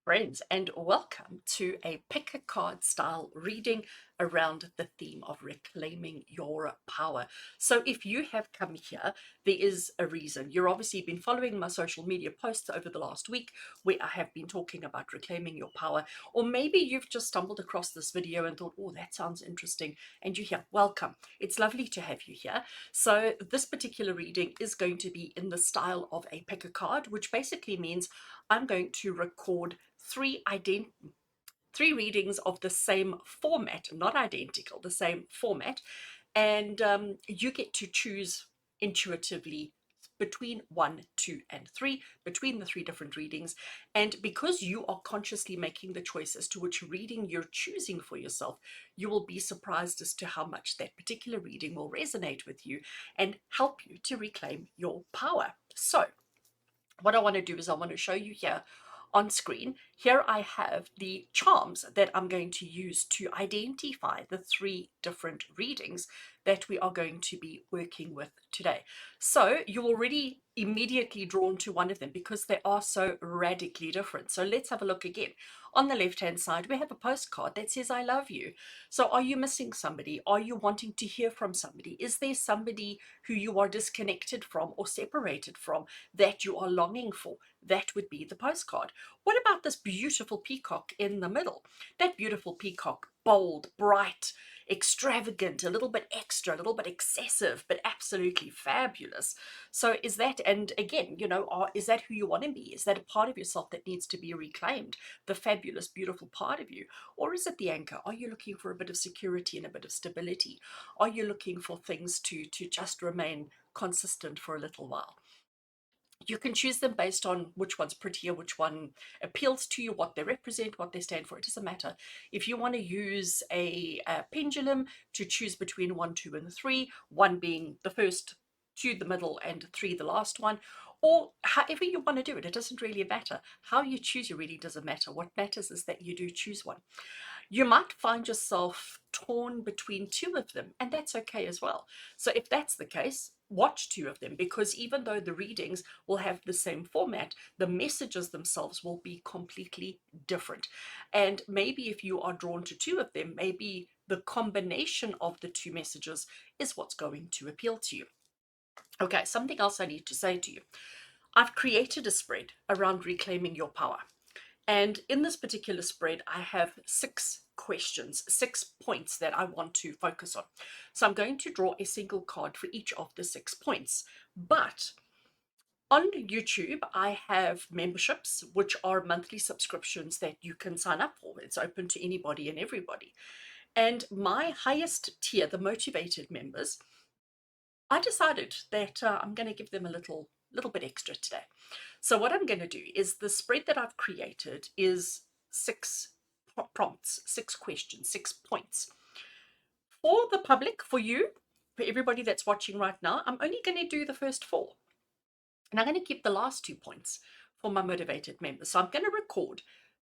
Friends, and welcome to a pick a card style reading around the theme of reclaiming your power. So, if you have come here, there is a reason. You're obviously been following my social media posts over the last week where I have been talking about reclaiming your power, or maybe you've just stumbled across this video and thought, oh, that sounds interesting, and you're here. Welcome. It's lovely to have you here. So, this particular reading is going to be in the style of a pick a card, which basically means I'm going to record three readings of the same format, not identical, the same format, and you get to choose intuitively between 1, 2, and 3, between the three different readings. And because you are consciously making the choice as to which reading you're choosing for yourself, you will be surprised as to how much that particular reading will resonate with you and help you to reclaim your power. So what I want to do is I want to show you here on screen. Here I have the charms that I'm going to use to identify the three different readings that we are going to be working with today. So you're already immediately drawn to one of them because they are so radically different. So let's have a look again. On the left hand side, we have a postcard that says, I love you. So are you missing somebody? Are you wanting to hear from somebody? Is there somebody who you are disconnected from or separated from that you are longing for? That would be the postcard. What about this beautiful peacock in the middle? That beautiful peacock, bold, bright, extravagant, a little bit extra, a little bit excessive, but absolutely fabulous. So is that, and again, is that who you want to be? Is that a part of yourself that needs to be reclaimed, the fabulous, beautiful part of you? Or is it the anchor? Are you looking for a bit of security and a bit of stability? Are you looking for things to just remain consistent for a little while? You can choose them based on which one's prettier, which one appeals to you, what they represent, what they stand for. It doesn't matter. If you want to use a pendulum to choose between 1, 2, and 3, 1 being the first, 2 the middle, and 3 the last one, or however you want to do it, it doesn't really matter. How you choose you really doesn't matter. What matters is that you do choose one. You might find yourself torn between two of them, and that's okay as well. So if that's the case, watch two of them, because even though the readings will have the same format, the messages themselves will be completely different. And maybe if you are drawn to two of them, maybe the combination of the two messages is what's going to appeal to you. Okay, something else I need to say to you. I've created a spread around reclaiming your power. And in this particular spread, I have 6 questions, 6 points that I want to focus on. So I'm going to draw a single card for each of the 6 points. But on YouTube, I have memberships, which are monthly subscriptions that you can sign up for. It's open to anybody and everybody. And my highest tier, the motivated members, I decided that I'm going to give them a little bit extra today. So what I'm going to do is the spread that I've created is 6 prompts, 6 questions, 6 points. For the public, for you, for everybody that's watching right now, I'm only going to do the first 4. And I'm going to keep the last 2 points for my motivated members. So I'm going to record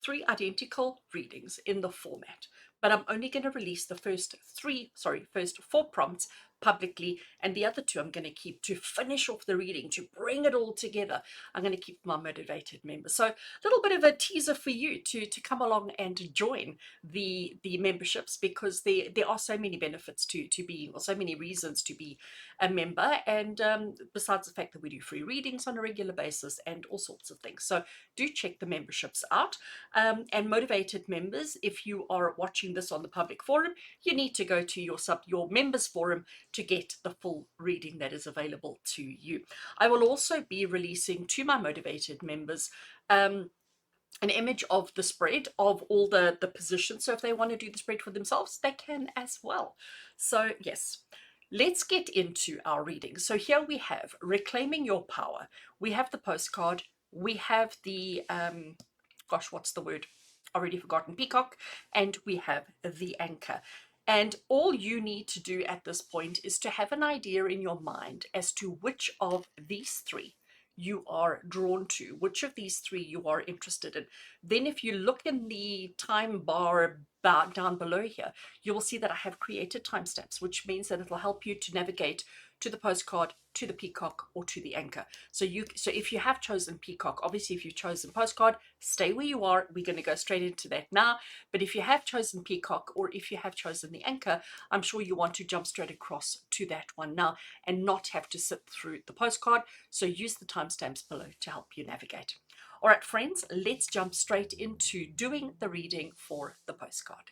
3 identical readings in the format, but I'm only going to release the first 4 prompts publicly, and the other 2 I'm going to keep to finish off the reading, to bring it all together. I'm going to keep my motivated members. So a little bit of a teaser for you to come along and join the memberships, because there are so many benefits to being, or so many reasons to be a member, and besides the fact that we do free readings on a regular basis and all sorts of things. So do check the memberships out. And motivated members, if you are watching this on the public forum, you need to go to your members forum to get the full reading that is available to you. I will also be releasing to my motivated members an image of the spread of all the positions. So if they want to do the spread for themselves, they can as well. So yes, let's get into our reading. So here we have Reclaiming Your Power. We have the postcard. We have the gosh, what's the word? Already forgotten. Peacock. And we have the anchor. And all you need to do at this point is to have an idea in your mind as to which of these 3 you are drawn to, which of these 3 you are interested in. Then if you look in the time bar down below here, you will see that I have created timestamps, which means that it will help you to navigate to the postcard, to the Peacock, or to the anchor. So if you have chosen Peacock, obviously if you've chosen postcard, stay where you are. We're going to go straight into that now. But if you have chosen Peacock, or if you have chosen the anchor, I'm sure you want to jump straight across to that one now and not have to sit through the postcard. So use the timestamps below to help you navigate. All right, friends, let's jump straight into doing the reading for the postcard.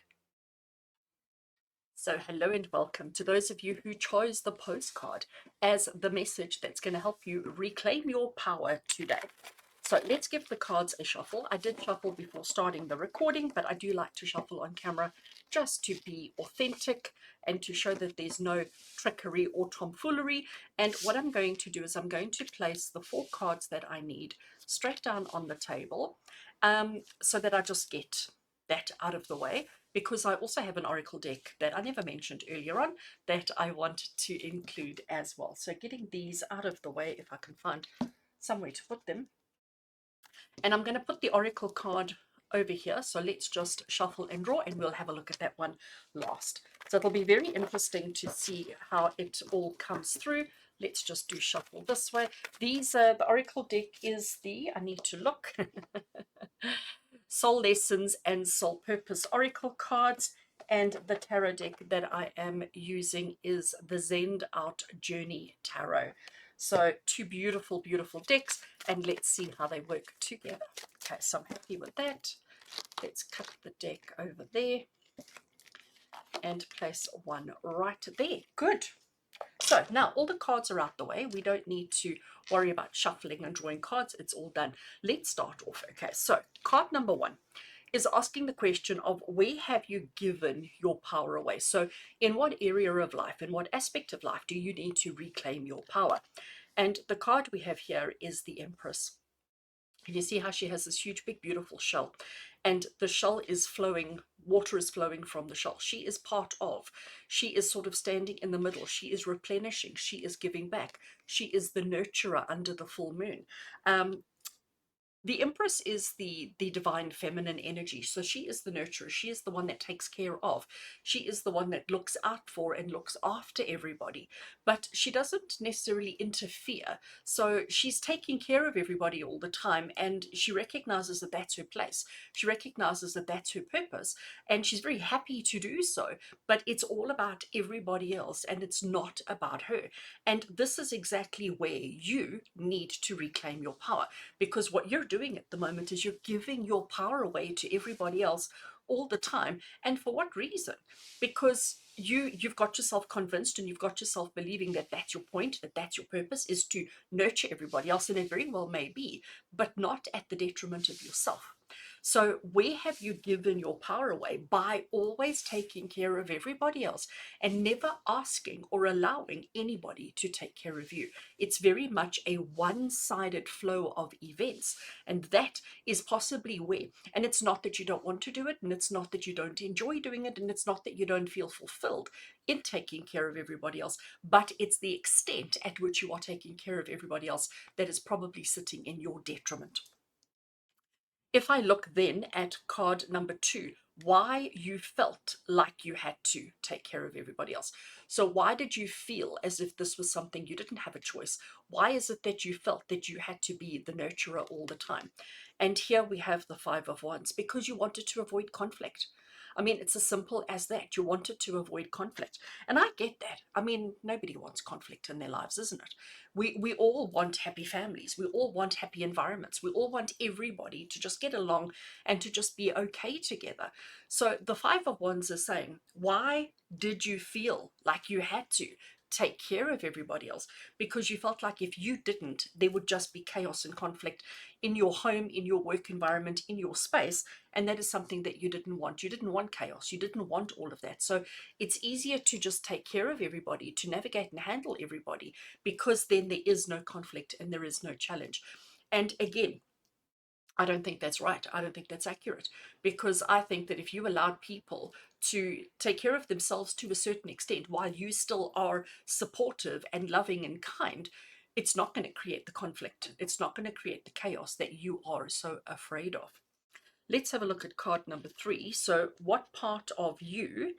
So hello and welcome to those of you who chose the postcard as the message that's going to help you reclaim your power today. So let's give the cards a shuffle. I did shuffle before starting the recording, but I do like to shuffle on camera just to be authentic and to show that there's no trickery or tomfoolery. And what I'm going to do is I'm going to place the 4 cards that I need straight down on the table, so that I just get that out of the way, because I also have an oracle deck that I never mentioned earlier on that I wanted to include as well. So getting these out of the way, if I can find somewhere to put them. And I'm going to put the oracle card over here. So let's just shuffle and draw, and we'll have a look at that one last. So it'll be very interesting to see how it all comes through. Let's just do shuffle this way. The oracle deck is I need to look, Soul Lessons and Soul Purpose Oracle cards. And the tarot deck that I am using is the Zend Out Journey Tarot. So 2 beautiful, beautiful decks, and let's see how they work together. Okay, so I'm happy with that. Let's cut the deck over there and place one right there. Good. So now all the cards are out the way. We don't need to worry about shuffling and drawing cards. It's all done. Let's start off. Okay, so card number 1 is asking the question of, where have you given your power away? So in what area of life, in what aspect of life do you need to reclaim your power? And the card we have here is the Empress. And you see how she has this huge, big, beautiful shell, and the shell is flowing, water is flowing from the shell. She is part of, she is sort of standing in the middle. She is replenishing, she is giving back. She is the nurturer under the full moon. The Empress is the divine feminine energy. So she is the nurturer. She is the one that takes care of. She is the one that looks out for and looks after everybody. But she doesn't necessarily interfere. So she's taking care of everybody all the time. And she recognizes that that's her place. She recognizes that that's her purpose. And she's very happy to do so. But it's all about everybody else, and it's not about her. And this is exactly where you need to reclaim your power, because what you're doing at the moment is you're giving your power away to everybody else all the time. And for what reason? Because you've got yourself convinced, and you've got yourself believing that that's your point, that that's your purpose, is to nurture everybody else, and it very well may be, but not at the detriment of yourself. So where have you given your power away? By always taking care of everybody else and never asking or allowing anybody to take care of you. It's very much a one-sided flow of events, and that is possibly where, and it's not that you don't want to do it, and it's not that you don't enjoy doing it, and it's not that you don't feel fulfilled in taking care of everybody else, but it's the extent at which you are taking care of everybody else that is probably sitting in your detriment. If I look then at card number 2, why you felt like you had to take care of everybody else. So why did you feel as if this was something you didn't have a choice? Why is it that you felt that you had to be the nurturer all the time? And here we have the 5 of Wands, because you wanted to avoid conflict. I mean, it's as simple as that. You wanted to avoid conflict. And I get that. I mean, nobody wants conflict in their lives, isn't it? We all want happy families. We all want happy environments. We all want everybody to just get along and to just be okay together. So the 5 of Wands is saying, why did you feel like you had to take care of everybody else? Because you felt like if you didn't, there would just be chaos and conflict in your home, in your work environment, in your space. And that is something that you didn't want. You didn't want chaos. You didn't want all of that. So it's easier to just take care of everybody, to navigate and handle everybody, because then there is no conflict and there is no challenge. And again, I don't think that's right. I don't think that's accurate, because I think that if you allowed people to take care of themselves to a certain extent while you still are supportive and loving and kind, it's not going to create the conflict. It's not going to create the chaos that you are so afraid of. Let's have a look at card number 3. So what part of you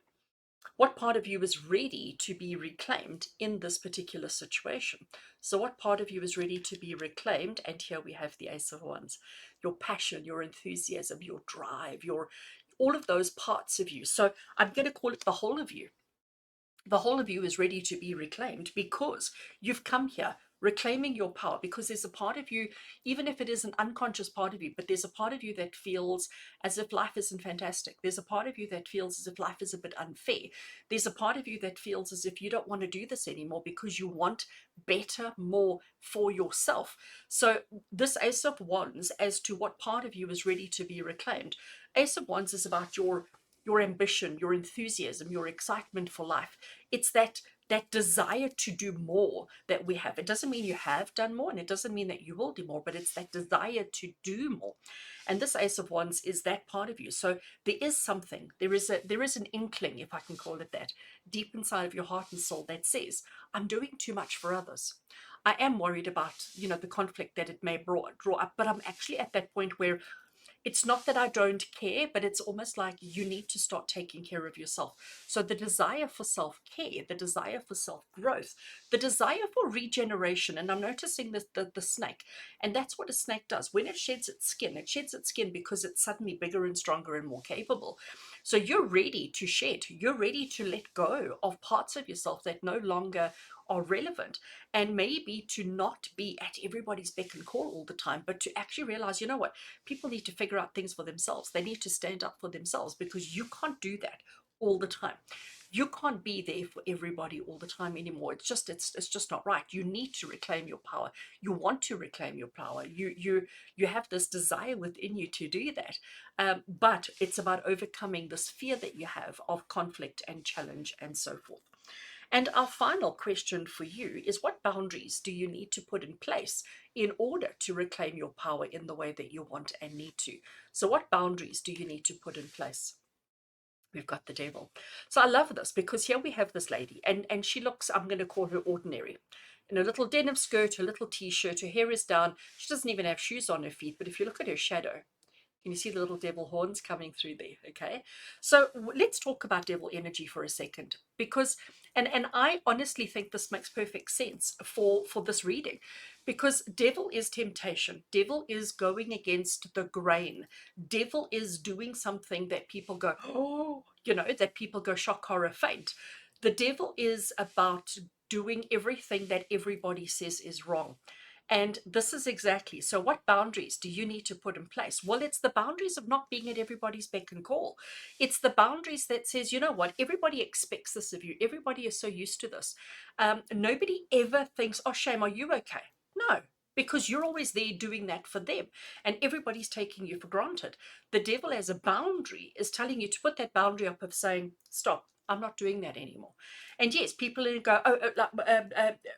What part of you is ready to be reclaimed in this particular situation? So what part of you is ready to be reclaimed? And here we have the Ace of Wands. Your passion, your enthusiasm, your drive, your all of those parts of you. So I'm going to call it the whole of you. The whole of you is ready to be reclaimed because you've come here reclaiming your power, because there's a part of you, even if it is an unconscious part of you, but there's a part of you that feels as if life isn't fantastic. There's a part of you that feels as if life is a bit unfair. There's a part of you that feels as if you don't want to do this anymore because you want better, more for yourself. So this Ace of Wands, as to what part of you is ready to be reclaimed, Ace of Wands is about your ambition, your enthusiasm, your excitement for life. It's that desire to do more that we have. It doesn't mean you have done more, and it doesn't mean that you will do more, but it's that desire to do more. And this Ace of Wands is that part of you. So there is something, there is an inkling, if I can call it that, deep inside of your heart and soul that says, I'm doing too much for others. I am worried about, the conflict that it may draw up, but I'm actually at that point where it's not that I don't care, but it's almost like you need to start taking care of yourself. So the desire for self-care, the desire for self-growth, the desire for regeneration, and I'm noticing the snake, and that's what a snake does. When it sheds its skin because it's suddenly bigger and stronger and more capable. So you're ready to shed, you're ready to let go of parts of yourself that no longer are relevant, and maybe to not be at everybody's beck and call all the time, but to actually realize, you know what, people need to figure out things for themselves. They need to stand up for themselves, because you can't do that all the time. You can't be there for everybody all the time anymore. It's just not right. You need to reclaim your power. You want to reclaim your power. You have this desire within you to do that. But it's about overcoming this fear that you have of conflict and challenge and so forth. And our final question for you is, what boundaries do you need to put in place in order to reclaim your power in the way that you want and need to? So what boundaries do you need to put in place? We've got the devil. So I love this, because here we have this lady, and she looks, I'm going to call her ordinary. In a little denim skirt, her little t-shirt, her hair is down. She doesn't even have shoes on her feet. But if you look at her shadow, can you see the little devil horns coming through there? Okay. So let's talk about devil energy for a second, because, and I honestly think this makes perfect sense for this reading, because devil is temptation. Devil is going against the grain. Devil is doing something that people go, oh, that people go shock, horror, faint. The devil is about doing everything that everybody says is wrong. And this is exactly, so what boundaries do you need to put in place? Well, it's the boundaries of not being at everybody's beck and call. It's the boundaries that says, you know what, everybody expects this of you. Everybody is so used to this. Nobody ever thinks, oh, shame, are you okay? No, because you're always there doing that for them, and everybody's taking you for granted. The devil, as a boundary, is telling you to put that boundary up of saying, stop, I'm not doing that anymore. And yes, people go, oh,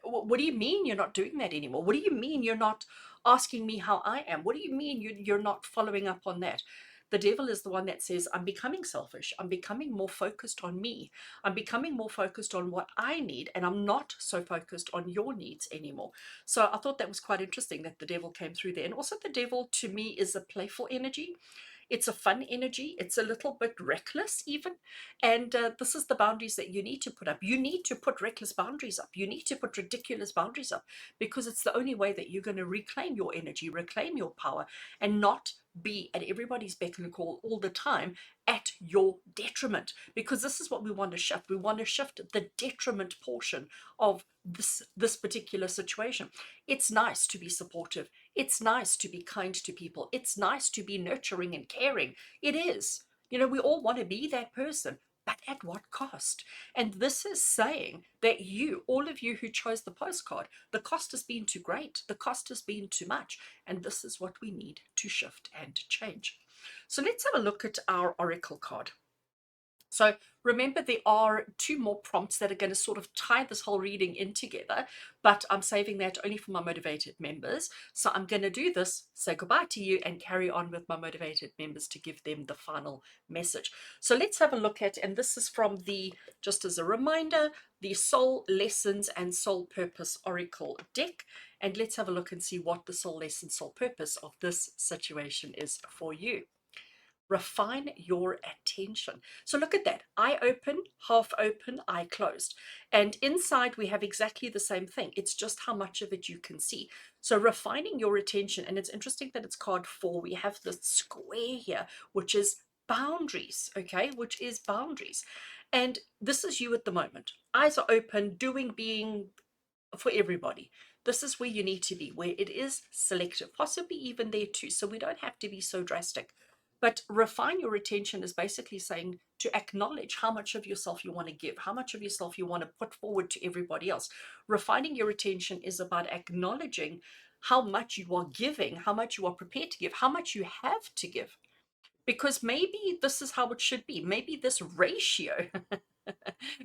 what do you mean you're not doing that anymore? What do you mean you're not asking me how I am? What do you mean you're not following up on that? The devil is the one that says, I'm becoming selfish. I'm becoming more focused on me. I'm becoming more focused on what I need, and I'm not so focused on your needs anymore. So I thought that was quite interesting that the devil came through there. And also, the devil to me is a playful energy. It's a fun energy. It's a little bit reckless, even. And this is the boundaries that you need to put up. You need to put reckless boundaries up. You need to put ridiculous boundaries up, because it's the only way that you're going to reclaim your energy, reclaim your power, and not be at everybody's beck and call all the time at your detriment. Because this is what we want to shift. We want to shift the detriment portion of this particular situation. It's nice to be supportive. It's nice to be kind to people. It's nice to be nurturing and caring. It is. We all want to be that person, but at what cost? And this is saying that all of you who chose the postcard, the cost has been too great. The cost has been too much. And this is what we need to shift and change. So let's have a look at our oracle card. So remember, there are two more prompts that are going to sort of tie this whole reading in together, but I'm saving that only for my motivated members. So I'm going to do this, say goodbye to you, and carry on with my motivated members to give them the final message. So let's have a look at, and this is from just as a reminder, the Soul Lessons and Soul Purpose Oracle deck. And let's have a look and see what the soul lesson, soul purpose of this situation is for you. Refine your attention. So look at that. Eye open, half open, eye closed. And inside we have exactly the same thing. It's just how much of it you can see. So refining your attention, and it's interesting that it's card 4. We have this square here, which is boundaries, okay, which is boundaries. And this is you at the moment. Eyes are open, doing, being, for everybody. This is where you need to be, where it is selective, possibly even there too. So we don't have to be so drastic. But refine your attention is basically saying to acknowledge how much of yourself you want to give, how much of yourself you want to put forward to everybody else. Refining your attention is about acknowledging how much you are giving, how much you are prepared to give, how much you have to give. Because maybe this is how it should be. Maybe this ratio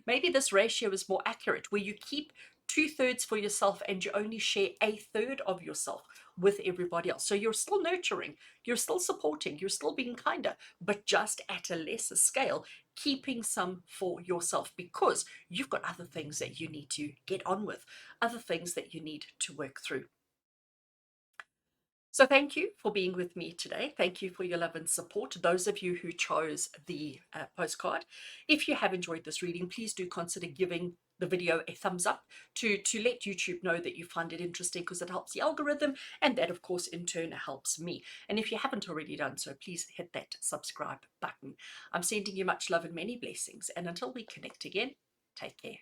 maybe this ratio is more accurate, where you keep 2/3 for yourself and you only share 1/3 of yourself with everybody else. So you're still nurturing, you're still supporting, you're still being kinder, but just at a lesser scale, keeping some for yourself because you've got other things that you need to get on with, other things that you need to work through. So thank you for being with me today. Thank you for your love and support. Those of you who chose the postcard, if you have enjoyed this reading, please do consider giving the video a thumbs up to let YouTube know that you find it interesting, because it helps the algorithm, and that of course in turn helps me. And if you haven't already done so, please hit that subscribe button. I'm sending you much love and many blessings, and until we connect again, take care.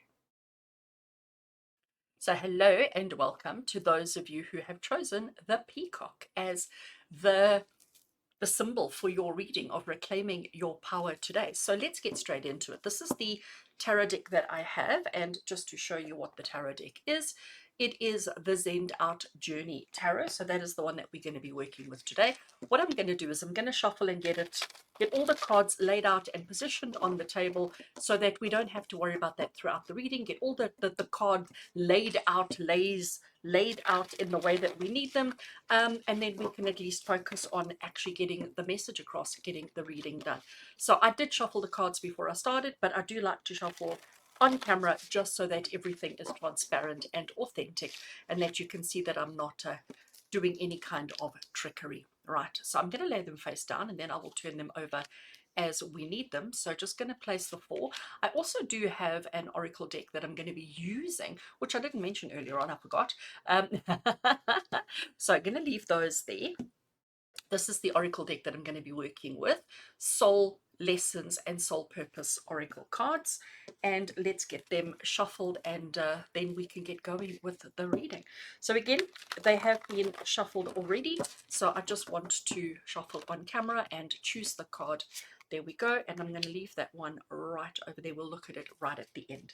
So hello and welcome to those of you who have chosen the peacock as the the symbol for your reading of reclaiming your power today. So let's get straight into it. This is the tarot deck that I have, and just to show you what the tarot deck is, it is the Zend Out Journey Tarot. So that is the one that we're going to be working with today. What I'm going to do is I'm going to shuffle and get all the cards laid out and positioned on the table so that we don't have to worry about that throughout the reading. Get all the cards laid out in the way that we need them, and then we can at least focus on actually getting the message across, getting the reading done. So I did shuffle the cards before I started, but I do like to shuffle on camera just so that everything is transparent and authentic, and that you can see that I'm not doing any kind of trickery. Right, so I'm going to lay them face down and then I will turn them over as we need them. So just going to place the 4. I also do have an oracle deck that I'm going to be using, which I didn't mention earlier on, I forgot. So I'm going to leave those there. This is the oracle deck that I'm going to be working with. Soul Lessons and Soul Purpose oracle cards. And let's get them shuffled, and then we can get going with the reading. So again, they have been shuffled already. So I just want to shuffle on camera and choose the card. There we go. And I'm going to leave that one right over there. We'll look at it right at the end.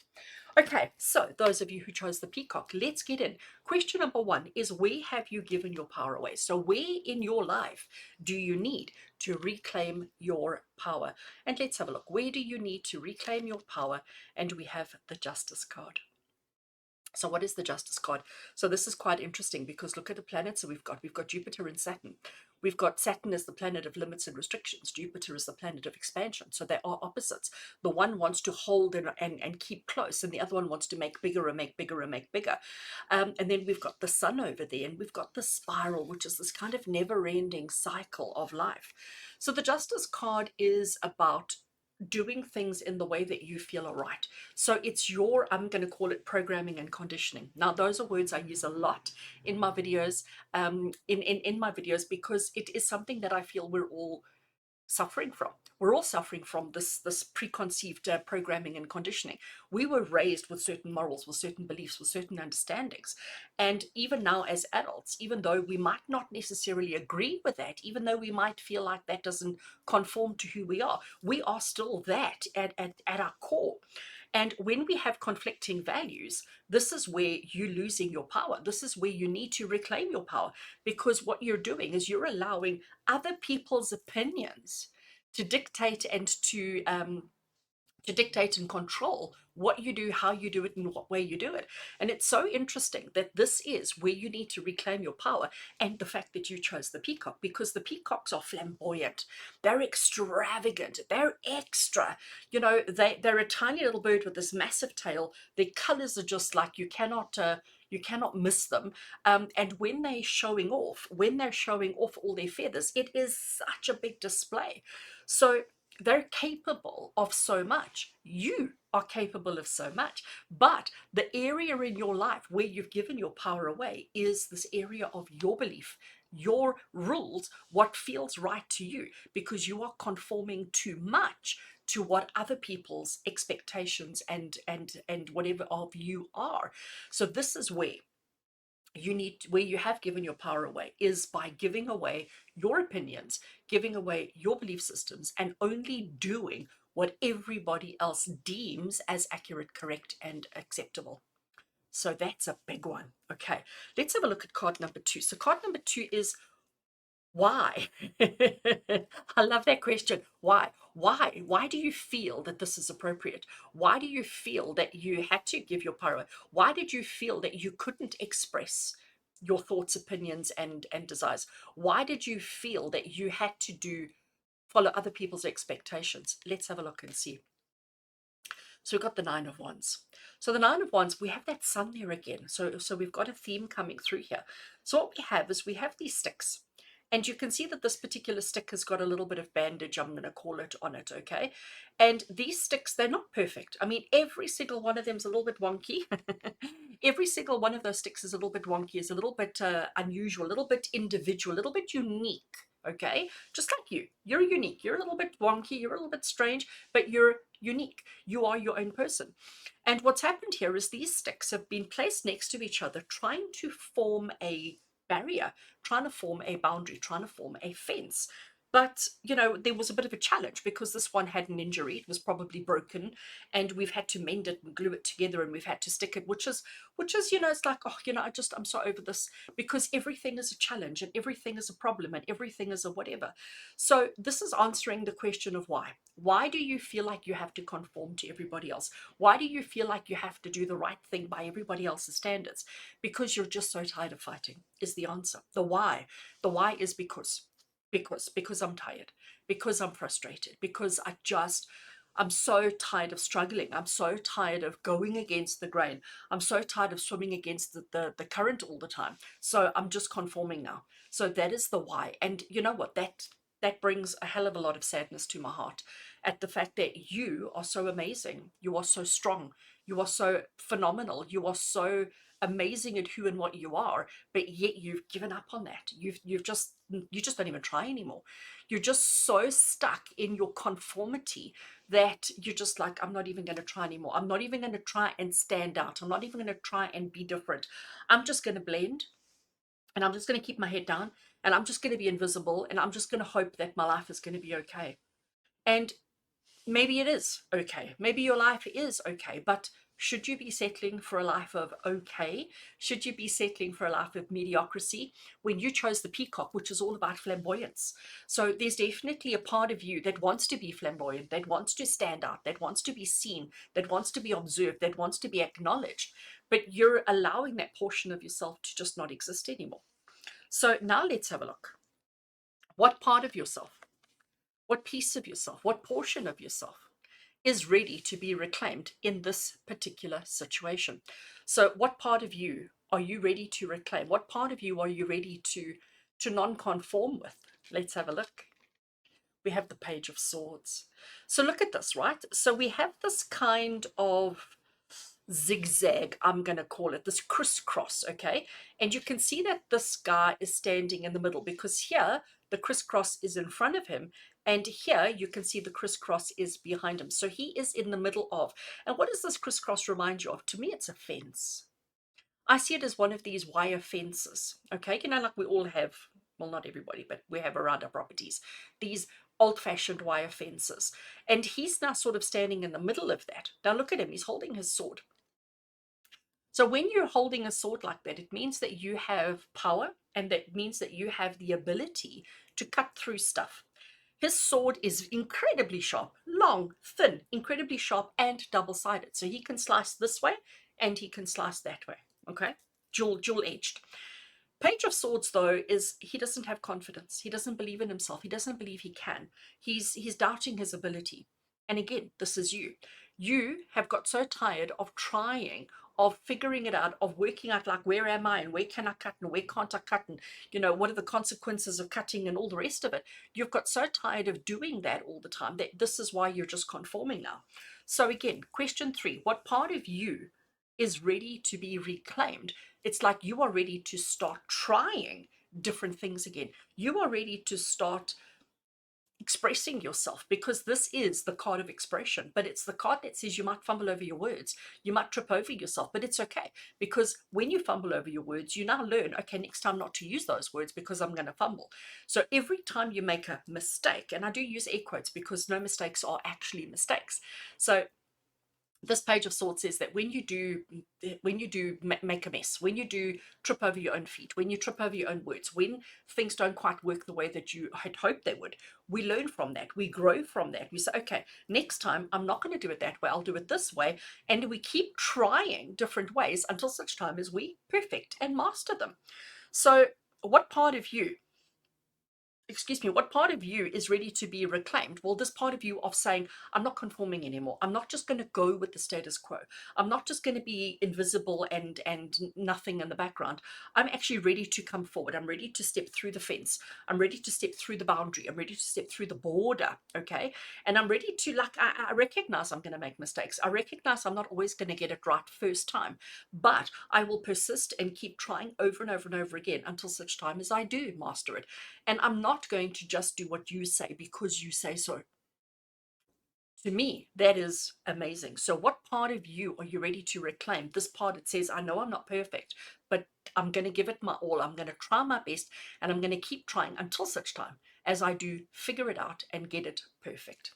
Okay, so those of you who chose the peacock, let's get in. Question number 1 is, where have you given your power away? So where in your life do you need to reclaim your power? And let's have a look. Where do you need to reclaim your power? And we have the Justice card. So what is the Justice card? So this is quite interesting because look at the planets that we've got. We've got Jupiter and Saturn. We've got Saturn as the planet of limits and restrictions. Jupiter is the planet of expansion. So they are opposites. The one wants to hold and keep close, and the other one wants to make bigger and make bigger and make bigger. And then we've got the sun over there, and we've got the spiral, which is this kind of never-ending cycle of life. So the Justice card is about doing things in the way that you feel are right. So it's your, I'm going to call it programming and conditioning. Now, those are words I use a lot in my videos, in my videos, because it is something that I feel we're all suffering from. We're all suffering from this preconceived programming and conditioning. We were raised with certain morals, with certain beliefs, with certain understandings. And even now as adults, even though we might not necessarily agree with that, even though we might feel like that doesn't conform to who we are still that at our core. And when we have conflicting values, this is where you're losing your power. This is where you need to reclaim your power, because what you're doing is you're allowing other people's opinions to dictate and to dictate and control what you do, how you do it, and what way you do it. And it's so interesting that this is where you need to reclaim your power, and the fact that you chose the peacock, because the peacocks are flamboyant, they're extravagant, they're extra. You know, they're a tiny little bird with this massive tail. Their colors are just like, you cannot You cannot miss them. And when they're showing off all their feathers, it is such a big display. So they're capable of so much. You are capable of so much. But the area in your life where you've given your power away is this area of your belief, your rules, what feels right to you, because you are conforming too much to what other people's expectations and whatever of you are. So this is where you have given your power away, is by giving away your opinions, giving away your belief systems, and only doing what everybody else deems as accurate, correct, and acceptable. So that's a big one. Okay, let's have a look at card number 2. So card number 2 is why? I love that question. Why? Why? Why do you feel that this is appropriate? Why do you feel that you had to give your power? Why did you feel that you couldn't express your thoughts, opinions, and desires? Why did you feel that you had to follow other people's expectations? Let's have a look and see. So we've got the Nine of Wands. So the Nine of Wands, we have that sun there again. So we've got a theme coming through here. So what we have is we have these sticks. And you can see that this particular stick has got a little bit of bandage, I'm going to call it, on it, okay? And these sticks, they're not perfect. I mean, every single one of them is a little bit wonky. Every single one of those sticks is a little bit wonky, is a little bit unusual, a little bit individual, a little bit unique, okay? Just like you. You're unique. You're a little bit wonky. You're a little bit strange, but you're unique. You are your own person. And what's happened here is these sticks have been placed next to each other, trying to form a barrier, trying to form a boundary, trying to form a fence. But, there was a bit of a challenge because this one had an injury. It was probably broken, and we've had to mend it and glue it together, and we've had to stick it, which is, it's like, I'm so over this, because everything is a challenge and everything is a problem and everything is a whatever. So this is answering the question of why. Why do you feel like you have to conform to everybody else? Why do you feel like you have to do the right thing by everybody else's standards? Because you're just so tired of fighting, is the answer. The why. The why is because I'm tired, because I'm frustrated, because I'm so tired of struggling. I'm so tired of going against the grain. I'm so tired of swimming against the current all the time. So I'm just conforming now. So that is the why. And you know what? That brings a hell of a lot of sadness to my heart at the fact that you are so amazing. You are so strong. You are so phenomenal. You are so amazing at who and what you are, but yet you've given up on that. You just don't even try anymore. You're just so stuck in your conformity that you're just like, I'm not even going to try anymore. I'm not even going to try and stand out. I'm not even going to try and be different. I'm just going to blend, and I'm just going to keep my head down, and I'm just going to be invisible, and I'm just going to hope that my life is going to be okay. And maybe it is okay. Maybe your life is okay, but should you be settling for a life of okay? Should you be settling for a life of mediocrity when you chose the Peacock, which is all about flamboyance? So there's definitely a part of you that wants to be flamboyant, that wants to stand out, that wants to be seen, that wants to be observed, that wants to be acknowledged, but you're allowing that portion of yourself to just not exist anymore. So now let's have a look. What part of yourself, what piece of yourself, what portion of yourself is ready to be reclaimed in this particular situation? So what part of you are you ready to reclaim? What part of you are you ready to non-conform with? Let's have a look. We have the Page of Swords. So look at this, right? So we have this kind of zigzag, I'm going to call it, this crisscross, okay? And you can see that this guy is standing in the middle, because here the crisscross is in front of him, and here you can see the crisscross is behind him. So he is in the middle of. And what does this crisscross remind you of? To me, it's a fence. I see it as one of these wire fences, okay? Like we all have, well, not everybody, but we have around our properties, these old-fashioned wire fences. And he's now sort of standing in the middle of that. Now look at him, he's holding his sword. So when you're holding a sword like that, it means that you have power, and that means that you have the ability to cut through stuff. His sword is incredibly sharp, long, thin, incredibly sharp, and double-sided. So he can slice this way and he can slice that way, okay? Dual-edged. Page of Swords, though, is he doesn't have confidence. He doesn't believe in himself. He doesn't believe he can. He's doubting his ability. And again, this is you. You have got so tired of trying, of figuring it out, of working out like, where am I and where can I cut and where can't I cut, and what are the consequences of cutting and all the rest of it. You've got so tired of doing that all the time that this is why you're just conforming now. So again, question 3, what part of you is ready to be reclaimed? It's like you are ready to start trying different things again. You are ready to start expressing yourself, because this is the card of expression, but it's the card that says you might fumble over your words, you might trip over yourself, but it's okay, because when you fumble over your words, you now learn, okay, next time not to use those words because I'm going to fumble. So every time you make a mistake, and I do use air quotes because no mistakes are actually mistakes. So this Page of Swords says that when you do make a mess, when you do trip over your own feet, when you trip over your own words, when things don't quite work the way that you had hoped they would, we learn from that, we grow from that, we say, okay, next time I'm not going to do it that way, I'll do it this way. And we keep trying different ways until such time as we perfect and master them. So what part of you what part of you is ready to be reclaimed? Well, this part of you of saying, I'm not conforming anymore. I'm not just going to go with the status quo. I'm not just going to be invisible and nothing in the background. I'm actually ready to come forward. I'm ready to step through the fence. I'm ready to step through the boundary. I'm ready to step through the border. Okay. And I'm ready to, like, I recognize I'm going to make mistakes. I recognize I'm not always going to get it right first time, but I will persist and keep trying over and over and over again until such time as I do master it. And I'm not going to just do what you say because you say so. To me, that is amazing. So what part of you are you ready to reclaim? This part, it says, I know I'm not perfect, but I'm going to give it my all. I'm going to try my best, and I'm going to keep trying until such time as I do figure it out and get it perfect.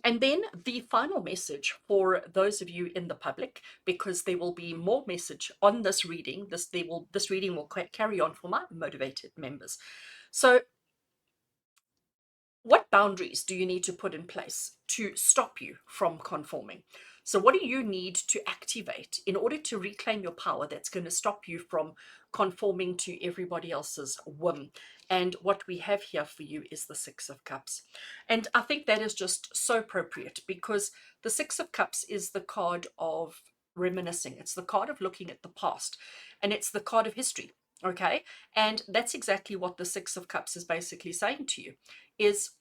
And then the final message for those of you in the public, because there will be more message on this reading. This reading will carry on for my motivated members. So what boundaries do you need to put in place to stop you from conforming? So what do you need to activate in order to reclaim your power that's going to stop you from conforming to everybody else's whim? And what we have here for you is the Six of Cups. And I think that is just so appropriate, because the Six of Cups is the card of reminiscing. It's the card of looking at the past, and it's the card of history. Okay. And that's exactly what the Six of Cups is basically saying to you, is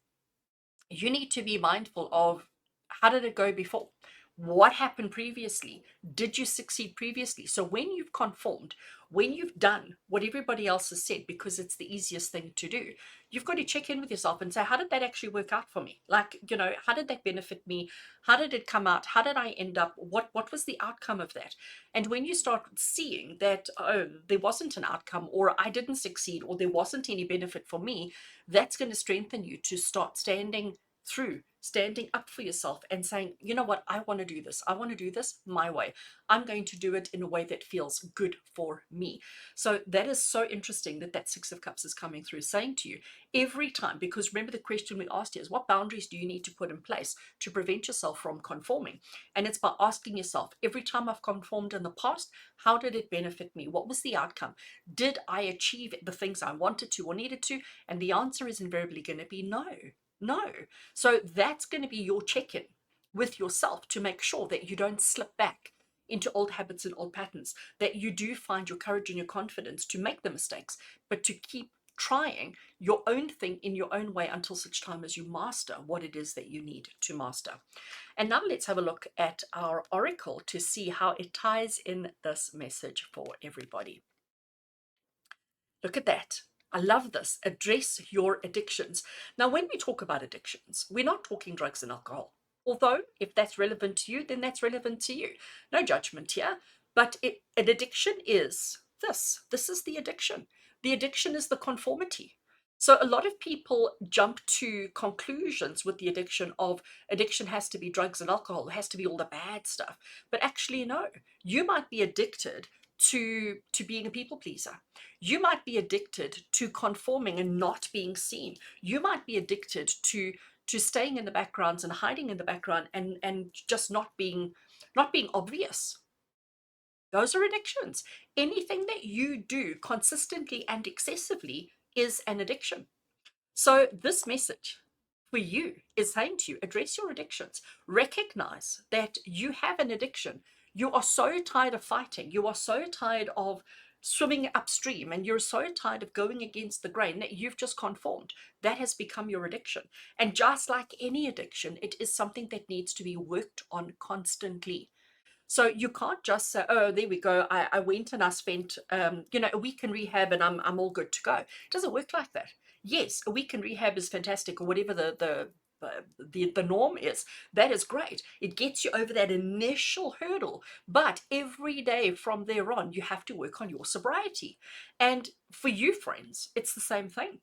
you need to be mindful of, how did it go before? What happened previously? Did you succeed previously? So when you've conformed, when you've done what everybody else has said, because it's the easiest thing to do, you've got to check in with yourself and say, how did that actually work out for me? Like, how did that benefit me? How did it come out? How did I end up? What was the outcome of that? And when you start seeing that, oh, there wasn't an outcome, or I didn't succeed, or there wasn't any benefit for me, that's going to strengthen you to start standing up for yourself and saying, you know what, I want to do this. I want to do this my way. I'm going to do it in a way that feels good for me. So that is so interesting that Six of Cups is coming through, saying to you every time, because remember the question we asked you is, what boundaries do you need to put in place to prevent yourself from conforming? And it's by asking yourself, every time I've conformed in the past, how did it benefit me? What was the outcome? Did I achieve the things I wanted to or needed to? And the answer is invariably going to be no. No. So that's going to be your check-in with yourself to make sure that you don't slip back into old habits and old patterns, that you do find your courage and your confidence to make the mistakes, but to keep trying your own thing in your own way until such time as you master what it is that you need to master. And now let's have a look at our oracle to see how it ties in this message for everybody. Look at that. I love this. Address your addictions. Now, when we talk about addictions, we're not talking drugs and alcohol. Although, if that's relevant to you, then that's relevant to you. No judgment here. But an addiction is this. This is the addiction. The addiction is the conformity. So a lot of people jump to conclusions with the addiction of, addiction has to be drugs and alcohol, it has to be all the bad stuff. But actually, no. You might be addicted to being a people pleaser. You might be addicted to conforming and not being seen. You might be addicted to staying in the backgrounds and hiding in the background and just not being obvious. Those are addictions. Anything that you do consistently and excessively is an addiction. So this message for you is saying to you, address your addictions. Recognize that you have an addiction. You are so tired of fighting. You are so tired of swimming upstream, and you're so tired of going against the grain that you've just conformed. That has become your addiction. And just like any addiction, it is something that needs to be worked on constantly. So you can't just say, "Oh, there we go. I went and I spent, a week in rehab, and I'm all good to go." It doesn't work like that. Yes, a week in rehab is fantastic, or whatever the norm is. That is great. It gets you over that initial hurdle. But every day from there on, you have to work on your sobriety. And for you, friends, it's the same thing.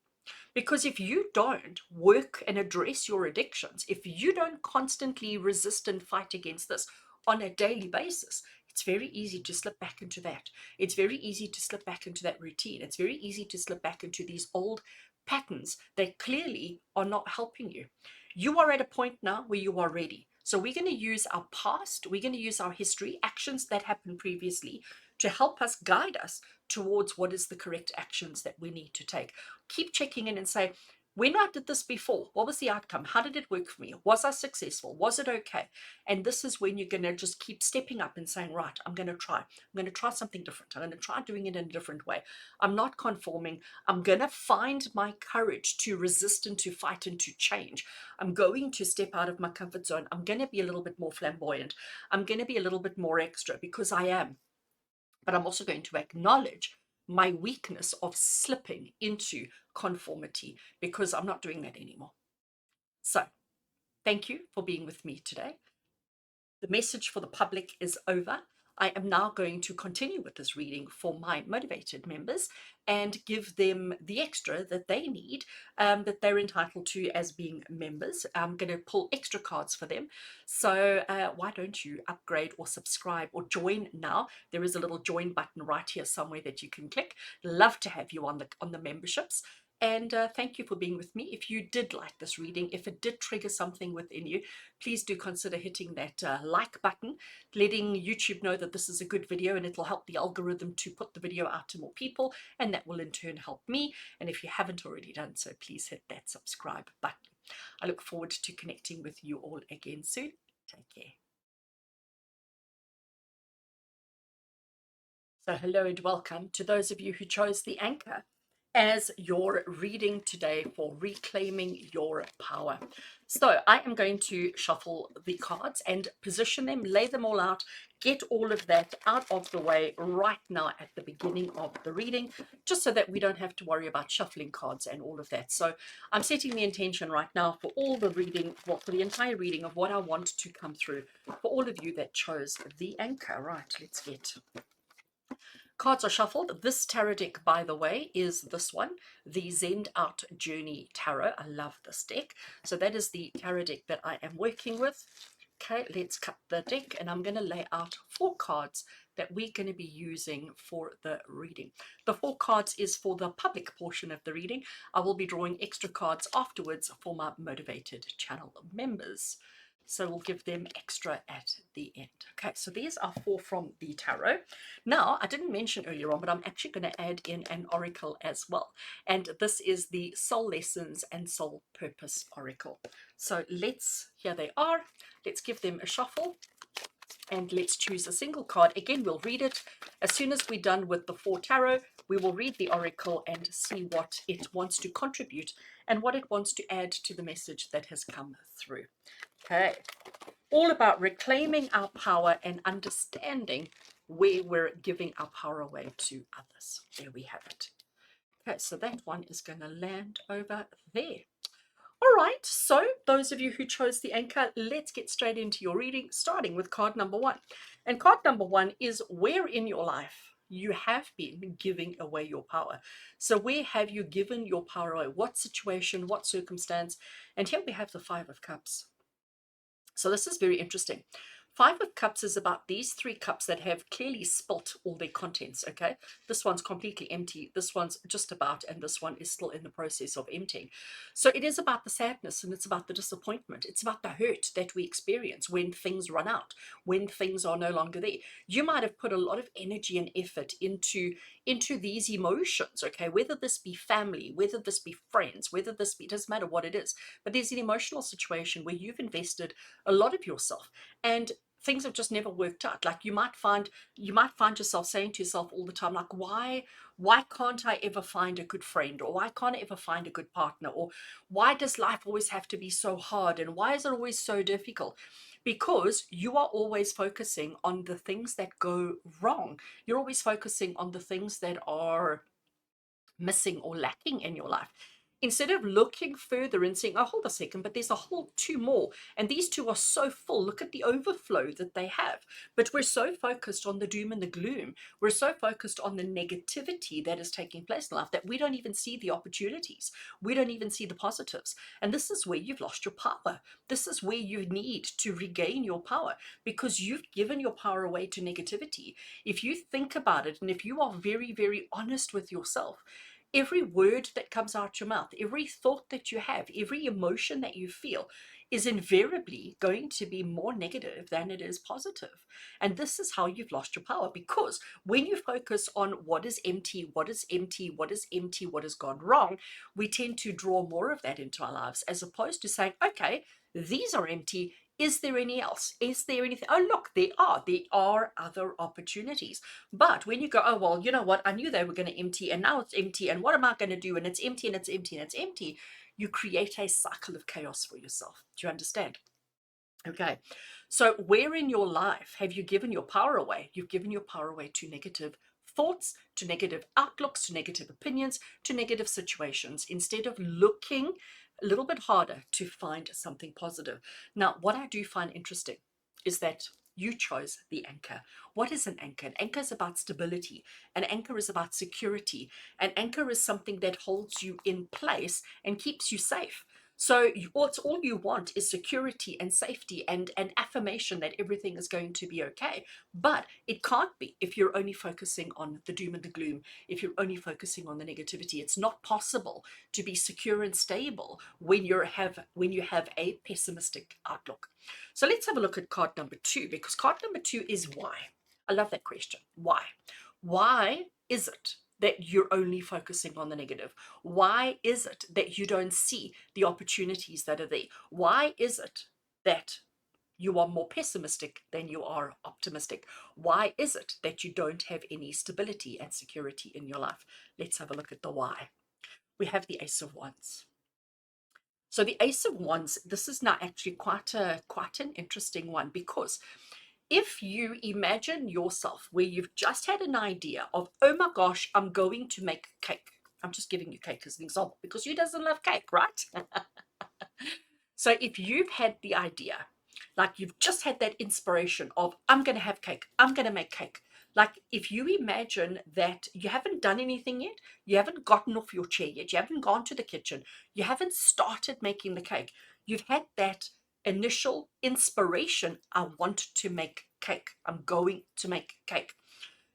Because if you don't work and address your addictions, if you don't constantly resist and fight against this on a daily basis, it's very easy to slip back into that. It's very easy to slip back into that routine. It's very easy to slip back into these old patterns that clearly are not helping you. You are at a point now where you are ready. So we're going to use our past, we're going to use our history, actions that happened previously to help us guide us towards what is the correct actions that we need to take. Keep checking in and say, when I did this before, what was the outcome? How did it work for me? Was I successful? Was it okay? And this is when you're going to just keep stepping up and saying, right, I'm going to try. I'm going to try something different. I'm going to try doing it in a different way. I'm not conforming. I'm going to find my courage to resist and to fight and to change. I'm going to step out of my comfort zone. I'm going to be a little bit more flamboyant. I'm going to be a little bit more extra because I am. But I'm also going to acknowledge my weakness of slipping into conformity because I'm not doing that anymore. So, thank you for being with me today. The message for the public is over. I am now going to continue with this reading for my motivated members and give them the extra that they need, that they're entitled to as being members. I'm going to pull extra cards for them. So why don't you upgrade or subscribe or join now? There is a little join button right here somewhere that you can click. Love to have you on the memberships. And thank you for being with me. If you did like this reading, if it did trigger something within you, please do consider hitting that like button, letting YouTube know that this is a good video, and it'll help the algorithm to put the video out to more people, and that will in turn help me. And if you haven't already done so, please hit that subscribe button. I look forward to connecting with you all again soon. Take care. So hello and welcome to those of you who chose the anchor as your reading today for reclaiming your power. So I am going to shuffle the cards and position them, lay them all out, get all of that out of the way right now at the beginning of the reading, just so that we don't have to worry about shuffling cards and all of that. So I'm setting the intention right now for all the reading, well, for the entire reading of what I want to come through for all of you that chose the anchor. Right, let's get cards are shuffled. This tarot deck, by the way, is this one, the Zend Out Journey Tarot. I love this deck. So that is the tarot deck that I am working with. Okay, let's cut the deck, and I'm going to lay out 4 cards that we're going to be using for the reading. The 4 cards is for the public portion of the reading. I will be drawing extra cards afterwards for my motivated channel members. So we'll give them extra at the end. Okay, so these are 4 from the tarot. Now, I didn't mention earlier on, but I'm actually going to add in an oracle as well. And this is the Soul Lessons and Soul Purpose Oracle. So here they are. Let's give them a shuffle. And let's choose a single card. Again, we'll read it. As soon as we're done with the 4 tarot, we will read the oracle and see what it wants to contribute and what it wants to add to the message that has come through. Okay, all about reclaiming our power and understanding where we're giving our power away to others. There we have it. Okay, so that one is going to land over there. All right, so those of you who chose the anchor, let's get straight into your reading, starting with card number 1. And card number 1 is where in your life you have been giving away your power. So where have you given your power away? What situation, what circumstance? And here we have the 5 of Cups. So this is very interesting. 5 of Cups is about these 3 cups that have clearly spilt all their contents, okay? This one's completely empty, this one's just about, and this one is still in the process of emptying. So it is about the sadness, and it's about the disappointment. It's about the hurt that we experience when things run out, when things are no longer there. You might have put a lot of energy and effort into these emotions, okay? Whether this be family, whether this be friends, whether this be, it doesn't matter what it is, but there's an emotional situation where you've invested a lot of yourself. And things have just never worked out. Like you might find yourself saying to yourself all the time, like, why can't I ever find a good friend, or why can't I ever find a good partner, or why does life always have to be so hard, and why is it always so difficult? Because you are always focusing on the things that go wrong. You're always focusing on the things that are missing or lacking in your life, instead of looking further and saying, oh, hold a second, but there's a whole two more, and these two are so full, look at the overflow that they have. But we're so focused on the doom and the gloom, we're so focused on the negativity that is taking place in life, that we don't even see the opportunities, we don't even see the positives. And this is where you've lost your power. This is where you need to regain your power, because you've given your power away to negativity. If you think about it, and if you are very, very honest with yourself, every word that comes out your mouth, every thought that you have, every emotion that you feel is invariably going to be more negative than it is positive. And this is how you've lost your power, because when you focus on what is empty, what is empty, what is empty, what has gone wrong, we tend to draw more of that into our lives, as opposed to saying, okay, these are empty. Is there any else? Is there anything? Oh, look, there are other opportunities. But when you go, oh, well, you know what? I knew they were going to empty, and now it's empty. And what am I going to do? And it's empty, and it's empty, and it's empty. You create a cycle of chaos for yourself. Do you understand? Okay. So where in your life have you given your power away? You've given your power away to negative thoughts, to negative outlooks, to negative opinions, to negative situations, instead of looking a little bit harder to find something positive. Now, what I do find interesting is that you chose the anchor. What is an anchor? An anchor is about stability. An anchor is about security. An anchor is something that holds you in place and keeps you safe. So what's all you want is security and safety and an affirmation that everything is going to be okay. But it can't be if you're only focusing on the doom and the gloom, if you're only focusing on the negativity. It's not possible to be secure and stable when you have a pessimistic outlook. So let's have a look at card number 2, because card number 2 is why. I love that question. Why? Why is it that you're only focusing on the negative? Why is it that you don't see the opportunities that are there? Why is it that you are more pessimistic than you are optimistic? Why is it that you don't have any stability and security in your life? Let's have a look at the why. We have the Ace of Wands. So the Ace of Wands, this is now actually quite an interesting one, because if you imagine yourself where you've just had an idea of, oh my gosh, I'm going to make cake. I'm just giving you cake as an example, because who doesn't love cake, right? So if you've had the idea, like you've just had that inspiration of, I'm going to have cake, I'm going to make cake. Like if you imagine that you haven't done anything yet, you haven't gotten off your chair yet, you haven't gone to the kitchen, you haven't started making the cake, you've had that initial inspiration, I want to make cake, I'm going to make cake.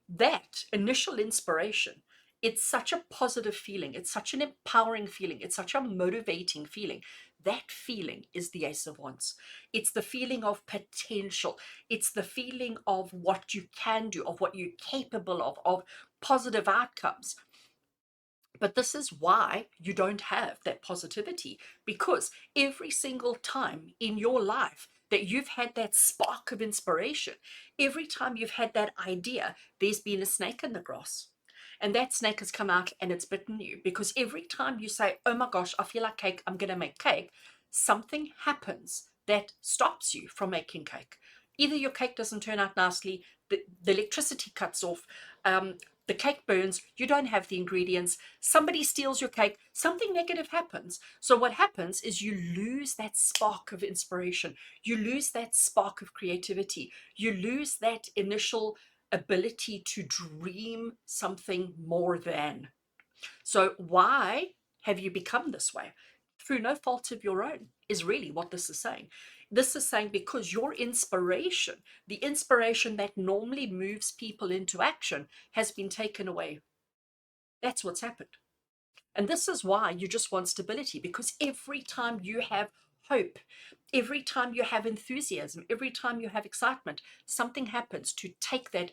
That initial inspiration, it's such a positive feeling, it's such an empowering feeling, it's such a motivating feeling. That feeling is the Ace of Wands. It's the feeling of potential, it's the feeling of what you can do, of what you're capable of positive outcomes. But this is why you don't have that positivity, because every single time in your life that you've had that spark of inspiration, every time you've had that idea, there's been a snake in the grass. And that snake has come out and it's bitten you, because every time you say, oh my gosh, I feel like cake, I'm going to make cake, something happens that stops you from making cake. Either your cake doesn't turn out nicely, the electricity cuts off, the cake burns, you don't have the ingredients, somebody steals your cake, something negative happens. So what happens is you lose that spark of inspiration, you lose that spark of creativity, you lose that initial ability to dream something more than. So why have you become this way? Through no fault of your own, is really what this is saying. This is saying because your inspiration, the inspiration that normally moves people into action, has been taken away. That's what's happened. And this is why you just want stability, because every time you have hope, every time you have enthusiasm, every time you have excitement, something happens to take that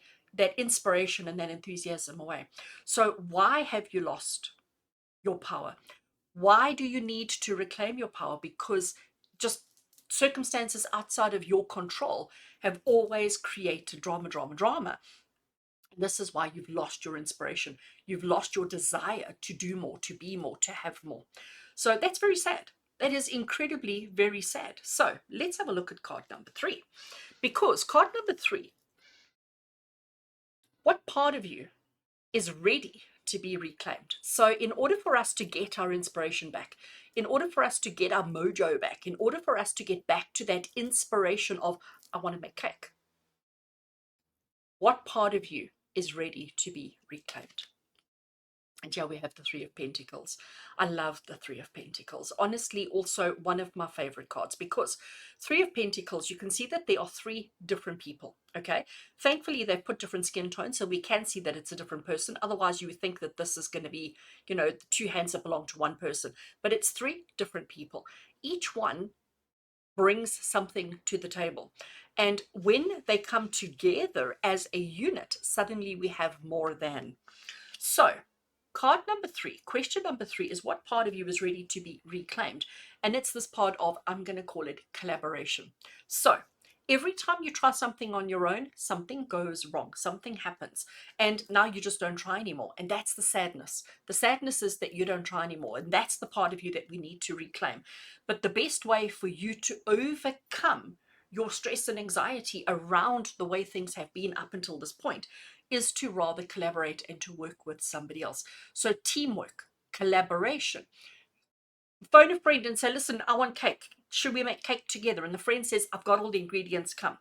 inspiration and that enthusiasm away. So why have you lost your power? Why do you need to reclaim your power? Because just circumstances outside of your control have always created drama, drama, drama. This is why you've lost your inspiration. You've lost your desire to do more, to be more, to have more. So that's very sad. That is incredibly very sad. So let's have a look at card number 3. Because card number 3, what part of you is ready to be reclaimed? So in order for us to get our inspiration back, in order for us to get our mojo back, in order for us to get back to that inspiration of, I want to make cake, what part of you is ready to be reclaimed? And here we have the Three of Pentacles. I love the Three of Pentacles. Honestly, also one of my favorite cards, because Three of Pentacles, you can see that there are 3 different people, okay? Thankfully, they've put different skin tones, so we can see that it's a different person. Otherwise, you would think that this is going to be, you know, 2 hands that belong to one person. But it's 3 different people. Each one brings something to the table. And when they come together as a unit, suddenly we have more than. So, card number 3, question number 3 is, what part of you is ready to be reclaimed? And it's this part of, I'm going to call it collaboration. So every time you try something on your own, something goes wrong, something happens, and now you just don't try anymore. And that's the sadness. The sadness is that you don't try anymore, and that's the part of you that we need to reclaim. But the best way for you to overcome your stress and anxiety around the way things have been up until this point is to rather collaborate and to work with somebody else. So teamwork, collaboration. Phone a friend and say, listen, I want cake. Should we make cake together? And the friend says, I've got all the ingredients, come.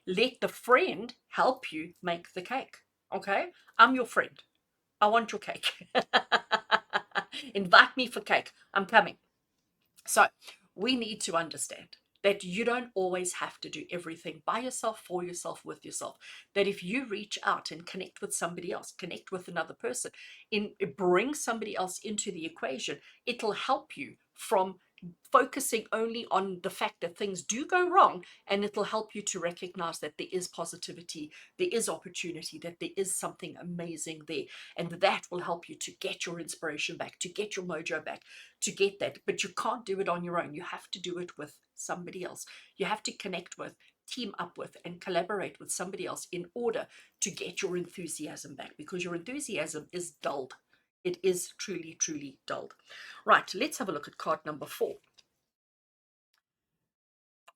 Let the friend help you make the cake. Okay? I'm your friend. I want your cake. Invite me for cake. I'm coming. So we need to understand that you don't always have to do everything by yourself, for yourself, with yourself. That if you reach out and connect with somebody else, connect with another person, bring somebody else into the equation, it'll help you from focusing only on the fact that things do go wrong, and it'll help you to recognize that there is positivity, there is opportunity, that there is something amazing there, and that will help you to get your inspiration back, to get your mojo back, to get that. But you can't do it on your own. You have to do it with somebody else. You have to connect with, team up with, and collaborate with somebody else in order to get your enthusiasm back, because your enthusiasm is dulled. It is truly, truly dulled. Right, let's have a look at card number 4.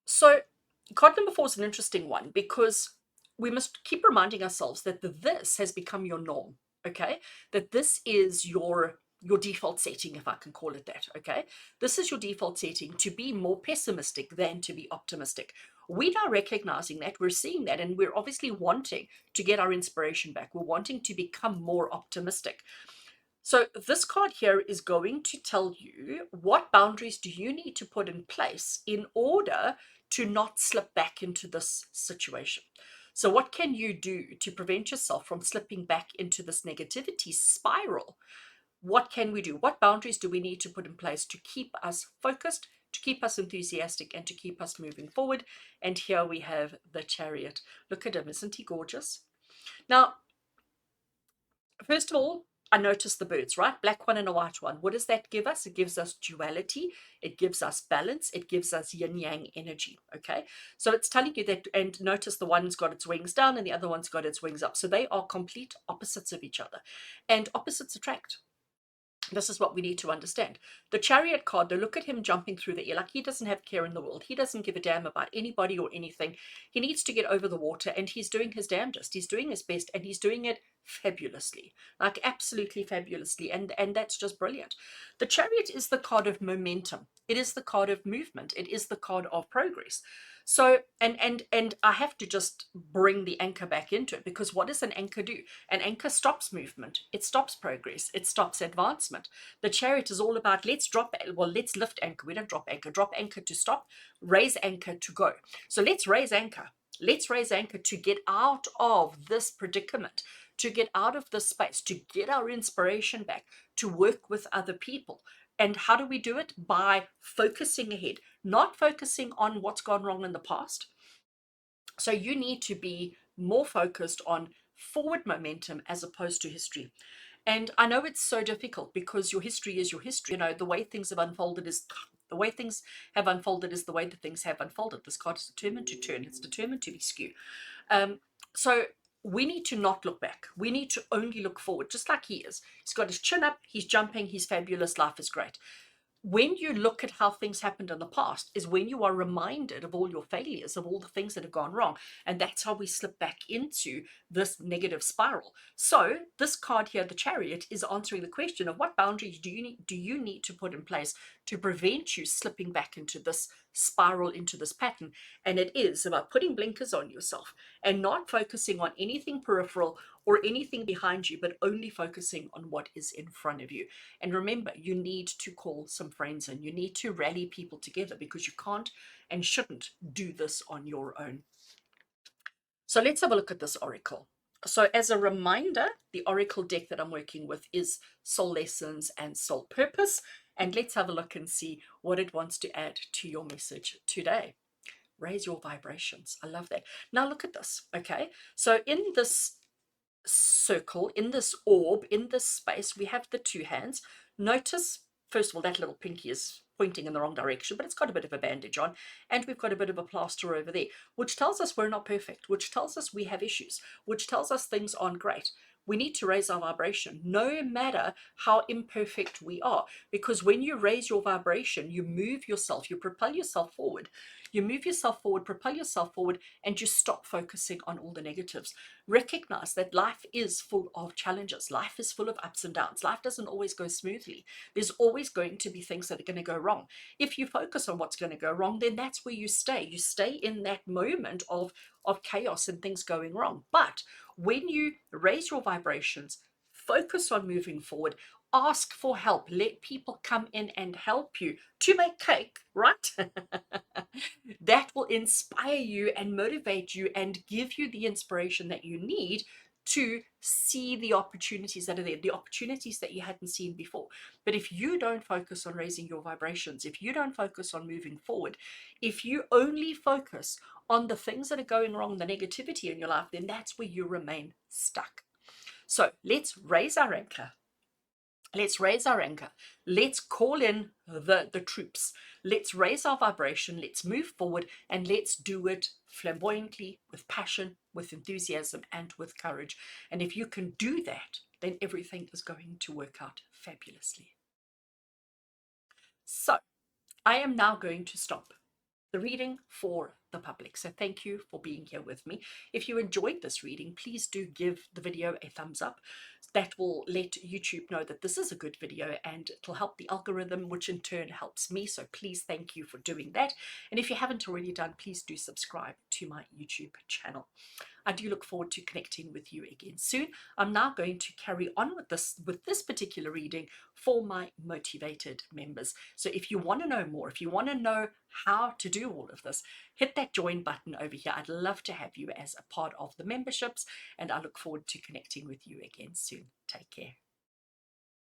So card number 4 is an interesting one, because we must keep reminding ourselves that this has become your norm, okay? That this is your default setting, if I can call it that, okay? This is your default setting, to be more pessimistic than to be optimistic. We are recognizing that, we're seeing that, and we're obviously wanting to get our inspiration back. We're wanting to become more optimistic. So this card here is going to tell you, what boundaries do you need to put in place in order to not slip back into this situation? So what can you do to prevent yourself from slipping back into this negativity spiral? What can we do? What boundaries do we need to put in place to keep us focused, to keep us enthusiastic, and to keep us moving forward? And here we have the Chariot. Look at him, isn't he gorgeous? Now, first of all, I noticed the birds, right? Black one and a white one. What does that give us? It gives us duality. It gives us balance. It gives us yin yang energy. Okay. So it's telling you that, and notice the one's got its wings down and the other one's got its wings up. So they are complete opposites of each other, and opposites attract. This is what we need to understand. The Chariot card, they look at him jumping through the air like he doesn't have care in the world. He doesn't give a damn about anybody or anything. He needs to get over the water, and he's doing his damnedest. He's doing his best, and he's doing it fabulously, like absolutely fabulously. And that's just brilliant. The Chariot is the card of momentum. It is the card of movement. It is the card of progress. So, and I have to just bring the anchor back into it, because what does an anchor do? An anchor stops movement. It stops progress. It stops advancement. The Chariot is all about, let's lift anchor. We don't drop anchor. Drop anchor to stop, raise anchor to go. So let's raise anchor. Let's raise anchor to get out of this predicament, to get out of this space, to get our inspiration back, to work with other people. And how do we do it? By focusing ahead, not focusing on what's gone wrong in the past. So you need to be more focused on forward momentum as opposed to history. And I know it's so difficult, because your history is your history. You know, the way things have unfolded is The way things have unfolded is the way that things have unfolded. This card is determined to turn. It's determined to be skew. So we need to not look back. We need to only look forward, just like he is. He's got his chin up. He's jumping. He's fabulous. Life is great. When you look at how things happened in the past is when you are reminded of all your failures, of all the things that have gone wrong. And that's how we slip back into this negative spiral. So this card here, the Chariot, is answering the question of what boundaries do you need to put in place to prevent you slipping back into this spiral, into this pattern. And it is about putting blinkers on yourself and not focusing on anything peripheral or anything behind you, but only focusing on what is in front of you. And remember, you need to call some friends and you need to rally people together, because you can't and shouldn't do this on your own. So let's have a look at this oracle. So as a reminder, the oracle deck that I'm working with is Soul Lessons and Soul Purpose. And let's have a look and see what it wants to add to your message today. Raise your vibrations. I love that. Now look at this. Okay. So in this circle, in this orb, in this space, we have the two hands. Notice, first of all, that little pinky is pointing in the wrong direction, but it's got a bit of a bandage on, and we've got a bit of a plaster over there, which tells us we're not perfect, which tells us we have issues, which tells us things aren't great. We need to raise our vibration, no matter how imperfect we are, because when you raise your vibration, you move yourself, you propel yourself forward. You move yourself forward, propel yourself forward, and you stop focusing on all the negatives. Recognize that life is full of challenges. Life is full of ups and downs. Life doesn't always go smoothly. There's always going to be things that are going to go wrong. If you focus on what's going to go wrong, then that's where you stay. You stay in that moment of chaos and things going wrong. But when you raise your vibrations, focus on moving forward, ask for help, let people come in and help you to make cake, right? That will inspire you and motivate you and give you the inspiration that you need to see the opportunities that are there, the opportunities that you hadn't seen before. But if you don't focus on raising your vibrations, if you don't focus on moving forward, if you only focus on the things that are going wrong, the negativity in your life, then that's where you remain stuck. So let's raise our anchor. Let's raise our anchor. Let's call in the troops. Let's raise our vibration. Let's move forward, and let's do it flamboyantly, with passion, with enthusiasm, and with courage. And if you can do that, then everything is going to work out fabulously. So I am now going to stop the reading for the public. So thank you for being here with me. If you enjoyed this reading, please do give the video a thumbs up. That will let YouTube know that this is a good video, and it'll help the algorithm, which in turn helps me. So please, thank you for doing that. And if you haven't already done, please do subscribe to my YouTube channel. I do look forward to connecting with you again soon. I'm now going to carry on with this particular reading for my motivated members. So if you want to know more, if you want to know how to do all of this, hit that join button over here. I'd love to have you as a part of the memberships, and I look forward to connecting with you again soon. Take care.